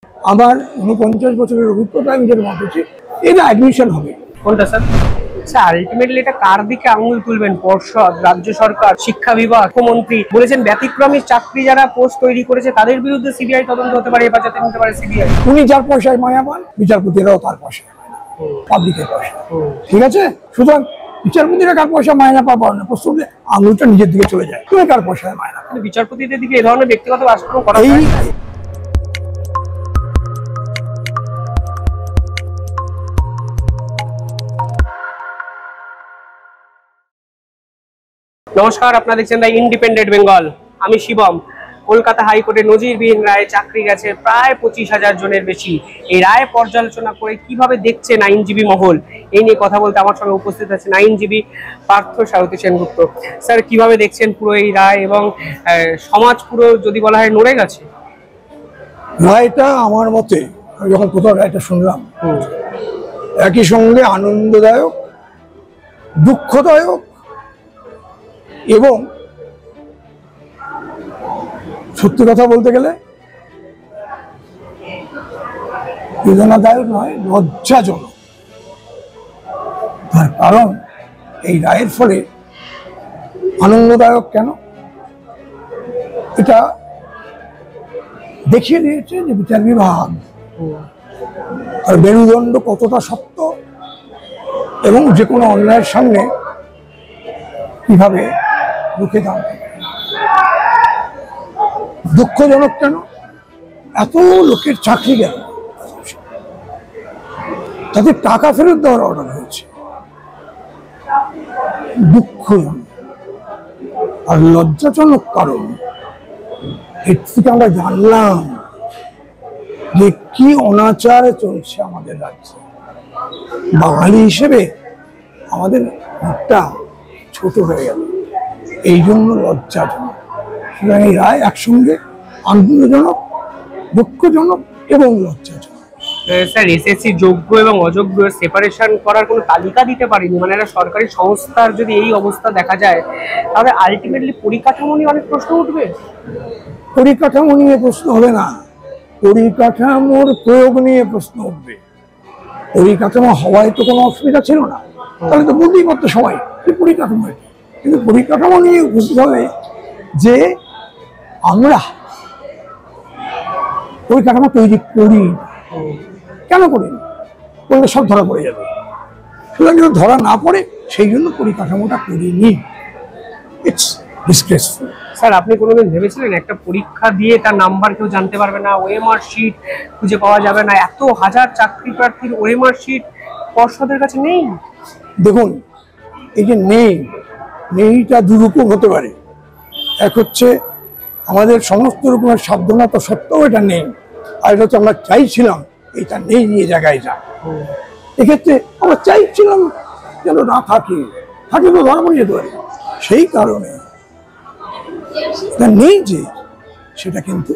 আমার 49 বছরের অভিজ্ঞতা, আমি যেটা মনে করছি এটা অ্যাডমিশন হবে। কোনটা স্যার? আচ্ছা, আলটিমেটলি এটা কার দিকে আঙুল তুলবেন? পর্ষদ, রাজ্য সরকার, শিক্ষা বিভাগ, মুখ্যমন্ত্রী বলেছেন ব্যতিক্রমী চাকরি যারা পোস্ট তৈরি করেছে তাদের বিরুদ্ধে সিবিআই তদন্ত হতে পারে, হেফাজতে নিতে পারে সিবিআই। উনি যার পয়সায় মায়া পান, বিচারপতিরাও তার পয়সায়, পাবলিকের পয়সা। ঠিক আছে, সুতরাং বিচারপতিরা কার পয়সা মায়না পাবার না, প্রশ্ন আঙুলটা নিজের দিকে চলে যায়, তুমি কার পয়সায় মায়না। বিচারপতিদের দিকে এ ধরনের ব্যক্তিগত আক্রমণ করা এই নমস্কার, আপনারা দেখছেন দ্য ইন্ডিপেন্ডেন্ট বেঙ্গল। আমি শিবম। কলকাতা হাইকোর্টে নজিরবিহীন রায়ে চাকরি গেছে প্রায় 25,000 জনের বেশি। এই রায় পর্যালোচনা করে কিভাবে দেখছেন আইনজীবী মহল, এই নিয়ে কথা বলতে আমার সঙ্গে উপস্থিত আছেন আইনজীবী পার্থ সারথী সেনগুপ্ত। স্যার, কিভাবে দেখছেন পুরো এই রায় এবং সমাজ পুরো যদি বলা হয় নড়ে গেছে? রায়টা আমার মতে, আমি যখন প্রথম রায়টা শুনলাম, একই সঙ্গে আনন্দদায়ক, দুঃখদায়ক এবং সত্যি কথা বলতে গেলে বেদনাদায়ক নয়, লজ্জাজনক। তার কারণ এই রায়ের ফলে আনন্দদায়ক কেন, এটা দেখিয়ে দিয়েছে যে বিচার বিভাগ আর মেরুদণ্ড কতটা শক্ত এবং যে কোনো অন্যায়ের সামনে কিভাবে রুখে দাঁড়াবে। দুঃখজনক কেন, এত লোকের চাকরি গেল, তাদের টাকা ফেরত দেওয়ার অর্ডার হয়েছে। দুঃখজনক আর লজ্জাজনক, কারণ এর থেকে আমরা জানলাম যে কি অনাচার চলছে আমাদের রাজ্যে। বাঙালি হিসেবে আমাদের মুখটা ছোট হয়ে গেল, এই জন্য লজ্জাজনক। সুতরাং এই রায় একসঙ্গে আনন্দজনক, দুঃখজনক এবং লজ্জাজনক। স্যার, এসএসসি যোগ্য এবং অযোগ্য সেপারেশন করার কোনো তালিকা দিতে পারেনি, মানে একটা সরকারি সংস্থার যদি এই অবস্থা দেখা যায় তাহলে আলটিমেটলি পরিকাঠামো নিয়ে অনেক প্রশ্ন উঠবে। পরিকাঠামো নিয়ে প্রশ্ন হবে না, পরিকাঠামোর প্রয়োগ নিয়ে প্রশ্ন উঠবে। পরিকাঠামো হওয়ায় তো কোনো অসুবিধা ছিল না, তাহলে তো বুঝতেই পারতো সবাই পরিকাঠামো। কিন্তু পরিকাঠামো নিয়ে বুঝতে হবে যে আমরা পরিকাঠামো তৈরি করি কেন করি, করলে সব ধরা পড়ে যাবে। সুতরাং যদি ধরা না পড়ে সেই জন্য পরিকাঠামোটা করিনি। It's disgraceful. স্যার, আপনি কোনোদিন ভেবেছিলেন একটা পরীক্ষা দিয়ে তার নাম্বার কেউ জানতে পারবে না, ওএমআর শিট খুঁজে পাওয়া যাবে না, এত হাজার চাকরি প্রার্থীর ওএমআর শিট পর্ষদের কাছে নেই? দেখুন, এই যে নেইটা দুরকম হতে পারে। এক হচ্ছে আমাদের সমস্ত রকমের সাবধানতা সত্ত্বেও এটা নেই, আর এটা হচ্ছে আমরা চাইছিলাম এটা নেই নিয়ে জায়গায় যা। এক্ষেত্রে আমরা চাইছিলাম যেন না থাকে, থাকে তো ধর্ম যেতে পারে। সেই কারণে নেই যে সেটা কিন্তু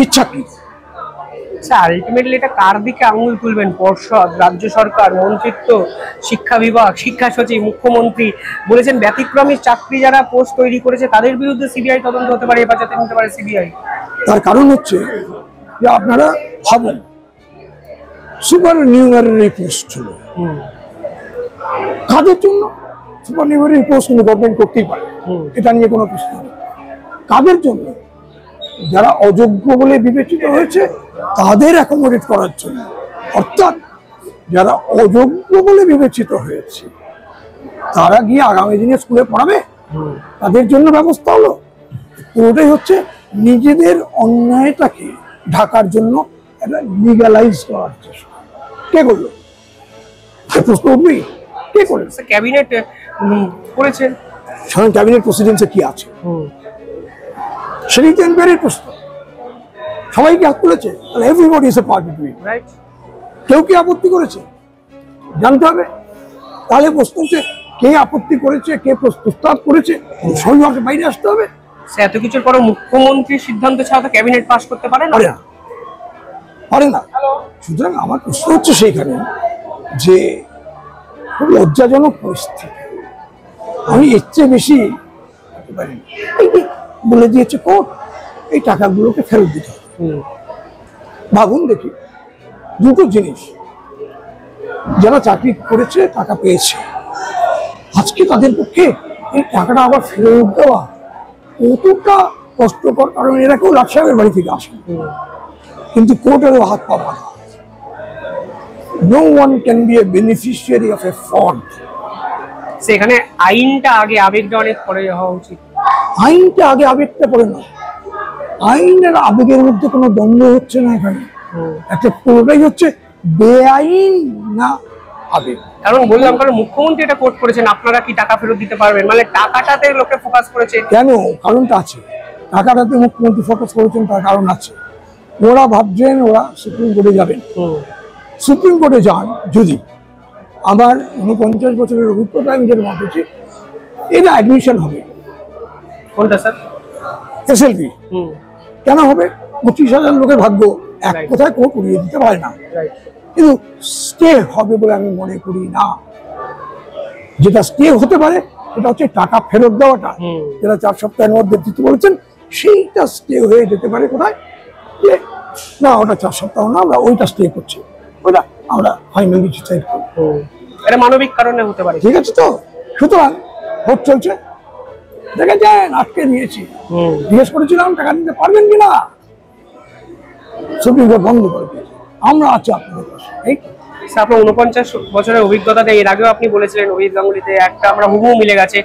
ইচ্ছাকৃত। আচ্ছা, আলটিমেটলি এটা কার দিকে আঙুল তুলবেন? পর্ষদ, রাজ্য সরকার, মন্ত্রিত্ব, শিক্ষা বিভাগ, শিক্ষা সচিব, মুখ্যমন্ত্রী বলেছেন ব্যতিক্রমী চাকরি যারা পোস্ট তৈরি করেছে তাদের বিরুদ্ধে সিবিআই তদন্ত হতে পারে, হেফাজতে নিতে পারে সিবিআই। তার কারণ হচ্ছে যে আপনারা ভাবুন, সুপার নিউমারি পোস্ট ছিল কাদের জন্য? সুপার নিউমারি পোস্ট কিন্তু গভর্নমেন্ট করতেই পারে, এটা নিয়ে কোনো প্রশ্ন নেই। কাদের জন্য? যারা অযোগ্য বলে বিবেচিত হয়েছে তাদের অ্যাকোমোডেট করার জন্য। অর্থাৎ যারা অযোগ্য বলে বিবেচিত হয়েছে তারা গিয়ে আগামী দিনে স্কুলে পড়াবে, তাদের জন্য ব্যবস্থা হলো। পুরোটাই হচ্ছে নিজেদের অন্যায়টাকে ঢাকার জন্য একটা লিগালাইজ করার চেষ্টা। কে করলো? প্রশ্ন উঠবেই, কে করলো? ক্যাবিনেট করেছে। সাধারণ ক্যাবিনেট প্রেসিডেন্সে কি আছে সেটাই তো এনকোয়ারির প্রশ্ন। সবাই কি হাত তুলেছে? Everybody is a party to it, right? কেউ কি আপত্তি করেছে জানতে হবে। তাহলে প্রশ্ন হচ্ছে কে আপত্তি করেছে, কে প্রস্তাব করেছে, সবাইকে বাইরে আসতে হবে। এত কিছুর পরও মুখ্যমন্ত্রীর সিদ্ধান্ত ছাড়া তো ক্যাবিনেট পাস করতে পারে না, পারে না। সুতরাং আমার প্রশ্ন হচ্ছে সেইখানে যে খুব লজ্জাজনক পরিস্থিতি। আমি এর চেয়ে বেশি বলে দিয়েছে কোর্ট এই টাকাগুলোকে ফেরত দিতে হবে। ভাবুন দেখি, দুটো জিনিস, যারা চাকরি করেছে টাকা পেয়েছে, আজকে তাদের পক্ষে এই টাকাটা আবার ফেরত দেওয়া কতটা কষ্টকর, কারণ এরা কেউ লাট সাহেবের বাড়ি থেকে আসে, কিন্তু কোর্টেরও হাত পা বাঁধা। No one can be a beneficiary of a fraud. সেখানে আইনটা আগে, আবেগটা অনেক পরে হওয়া উচিত। আইনটা আগে, আবেগটা পড়ে না। আইন আর আবেগের মধ্যে কোনো দ্বন্দ্ব হচ্ছে না এখানে, একটা পুরোটাই হচ্ছে বেআইন না আবেগ। কারণ বললাম, কারণ মুখ্যমন্ত্রী এটা কোর্ট করেছেন, আপনারা কি টাকা ফেরত দিতে পারবেন, মানে টাকাটাতে লোকে ফোকাস করেছে। কেন? কারণটা আছে, টাকাটাতে মুখ্যমন্ত্রী ফোকাস করেছেন, তার কারণ আছে। ওরা ভাবছেন ওরা সুপ্রিম কোর্টে যাবেন, সুপ্রিম কোর্টে যান যদি, আমার 49 বছরের অভিজ্ঞতা আমি যেটা ভাবছি, এটা অ্যাডমিশন হবে। কোনটা স্যার? এসএলপি। কেন হবে? 25,000 লোকের ভাগ্য এক কোথায় কোর্ট উড়িয়ে দিতে পারে না, কিন্তু স্টে হবে বলে আমি মনে করি না। যেটা স্টে হতে পারে সেটা হচ্ছে টাকা ফেরত দেওয়াটা, যেটা 4 সপ্তাহের মধ্যে দিতে বলেছেন, সেইটা স্টে হয়ে যেতে পারে। কোথায়? না, ওটা 4 সপ্তাহ না, আমরা ওইটা স্টে করছি, ওটা আমরা ফাইনালি ডিসাইড করব। এটা মানবিক কারণে হতে পারে, ঠিক আছে তো? সুতরাং ভোট চলছে, দেখে যান, আটকে দিয়েছি, জিজ্ঞেস করেছিলাম টাকা দিতে পারবেন কিনা, সুপ্রিম কোর্ট বন্ধ করে দিয়েছে। আমরা আছি আপনাদের পাশে। আপনার 49 বছরের অভিজ্ঞতাতে এর আগেও আপনি বলেছিলেন অভিজিৎ গাঙ্গুলিতে একটা আমরা হুবহু মিলে গেছে।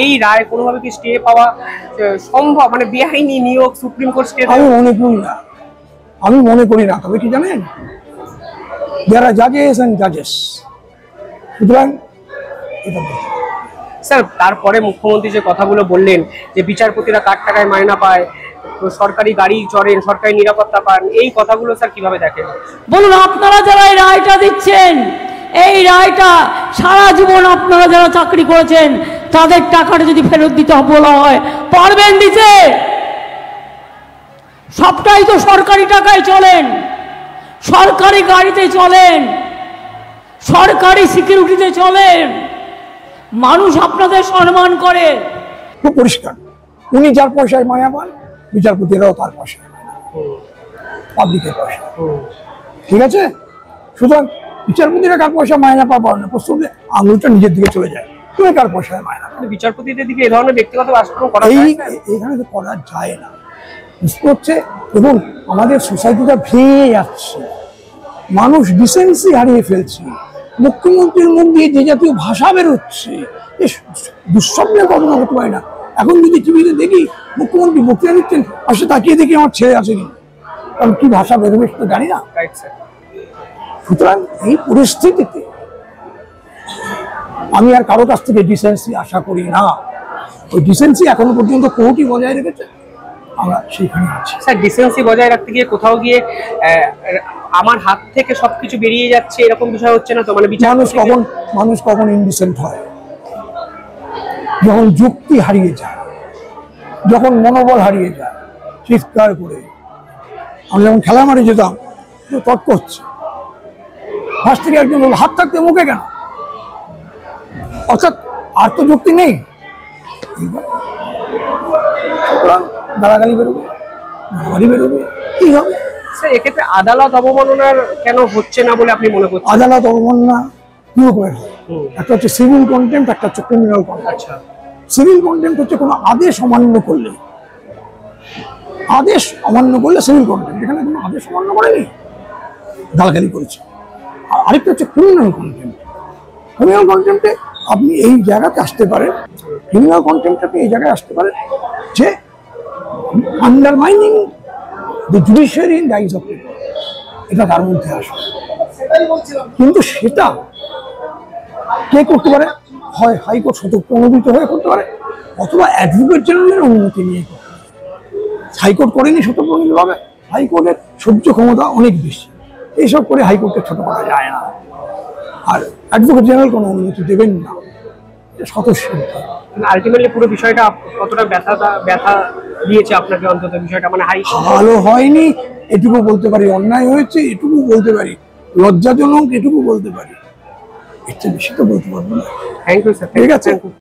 এই রায় কোনোভাবে কি স্টে পাওয়া সম্ভব, মানে বেআইনি নিয়োগ সুপ্রিম কোর্ট স্টে? আমি মনে করি না, আমি মনে করি না। তবে কি জানেন, যারা জাজেস এন্ড জাজেস, সুতরাং এটা স্যার তারপরে মুখ্যমন্ত্রী যে কথাগুলো বললেন যে বিচারপতিরা কার টাকায় মায়না পায়, সরকারি গাড়ি চড়েন, সরকারি নিরাপত্তা পান, এই কথাগুলো স্যার কিভাবে দেখেন? বলুন, আপনারা যারা এই রায়টা দিচ্ছেন, এই রায়টা সারা জীবন আপনারা যারা চাকরি করেছেন তাদের টাকাটা যদি ফেরত দিতে বলা হয়, পারবেন দিতে? সবটাই তো সরকারি টাকায় চলেন, সরকারি গাড়িতে চলেন, সরকারি সিকিউরিটিতে চলেন, মানুষ আপনাদের সম্মান করে। খুব পরিষ্কার, উনি যার পয়সায় মায়া পান, বিচারপতিরাও তার পয়সায়, পাবলিকের পয়সা। ঠিক আছে? সুতরাং বিচারপতিরা কার পয়সা মায়না পাবার না, প্রশ্ন আঙুলটা নিজের দিকে চলে যায়, তুমি কার পয়সায় মায়না? বিচারপতিদের দিকে এই ধরনের ব্যক্তিগত আক্রমণ করা এইখানে তো করা যায় না। বুঝতে হচ্ছে, এবং আমাদের সোসাইটিটা ভেঙে যাচ্ছে, মানুষ ডিসেন্সি হারিয়ে ফেলছে, মুখ্যমন্ত্রীর মুখ দিয়ে যে জাতীয় ভাষা বেরোচ্ছে, দুঃস্বপ্নের ঘটনা হতে পারে না। এখন যদি টিভিতে দেখি মুখ্যমন্ত্রী বক্তৃতা দিচ্ছেন, পাশে তাকিয়ে দেখি আমার ছেলে আছে কিনা, কারণ কি ভাষা বেরোবে সেটা জানি না। সুতরাং এই পরিস্থিতিতে আমি আর কারো কাছ থেকে ডিসেন্সি আশা করি না। ওই ডিসেন্সি এখনো পর্যন্ত কোর্টই বজায় রেখেছে, আমরা সেইখানে আছি। স্যার ডিসেন্সি বজায় রাখতে গিয়ে কোথাও গিয়ে আমার হাত থেকে সবকিছু বেরিয়ে যাচ্ছে এরকম বিষয় হচ্ছে না তো? মানে মানুষ কখন ইনডিসেন্ট হয়? যখন যুক্তি হারিয়ে যায়, যখন মনোবল হারিয়ে যায়, চিৎকার করে। আমি যখন খেলা মারি যেতাম, তর্ক হচ্ছে, ফাঁস থেকে একজন বলল হাত থাকতে মুখে কেন, অর্থাৎ আর তো যুক্তি নেই। সুতরাং গালাগালি বেরোবে, গালাগালি বেরোবে, কি হবে? স্যার এক্ষেত্রে আদালত অবমাননার কেন হচ্ছে না বলে আপনি মনে করছেন? আদালত অবমাননা দু রকমের হয়, একটা হচ্ছে সিভিল কন্টেম্পট, একটা হচ্ছে ক্রিমিনাল কন্টেম্পট। আচ্ছা, সিভিল কন্টেম্পট হচ্ছে কোনো আদেশ অমান্য করলে, আদেশ অমান্য করলে সিভিল কন্টেম্পট। এখানে কোনো আদেশ অমান্য করেনি, গালাগালি করেছে। আর আরেকটা হচ্ছে ক্রিমিনাল কন্টেম্পট। ক্রিমিনাল কন্টেম্পটে আপনি এই জায়গাতে আসতে পারেন, ক্রিমিনাল কন্টেম্পটে আপনি এই জায়গায় আসতে পারেন যে undermining the judiciary in the eyes of people, এটা তার মধ্যে আসবে। কিন্তু সেটা কে করতে পারে? হয় হাইকোর্ট স্বতঃপ্রণোদিত হয়ে করতে পারে, অথবা অ্যাডভোকেট জেনারেলের অনুমতি নিয়ে করতে পারে। হাইকোর্ট করেনি স্বতঃপ্রণোদিতভাবে, হাইকোর্টের সহ্য ক্ষমতা অনেক বেশি, এইসব করে হাইকোর্টকে ছোট করা যায় না। আর অ্যাডভোকেট জেনারেল কোনো অনুমতি দেবেন না, স্বতঃসিদ্ধ। আলটিমেটলি পুরো বিষয়টা কতটা ব্যথা দিয়েছে আপনাকে অন্তত বিষয়টা, মানে ভালো হয়নি এটুকু বলতে পারি, অন্যায় হয়েছে এটুকু বলতে পারি, লজ্জাজনক এটুকু বলতে পারি, এর চেয়ে বেশি তো বলতে পারবো না। Thank you sir. ঠিক আছে।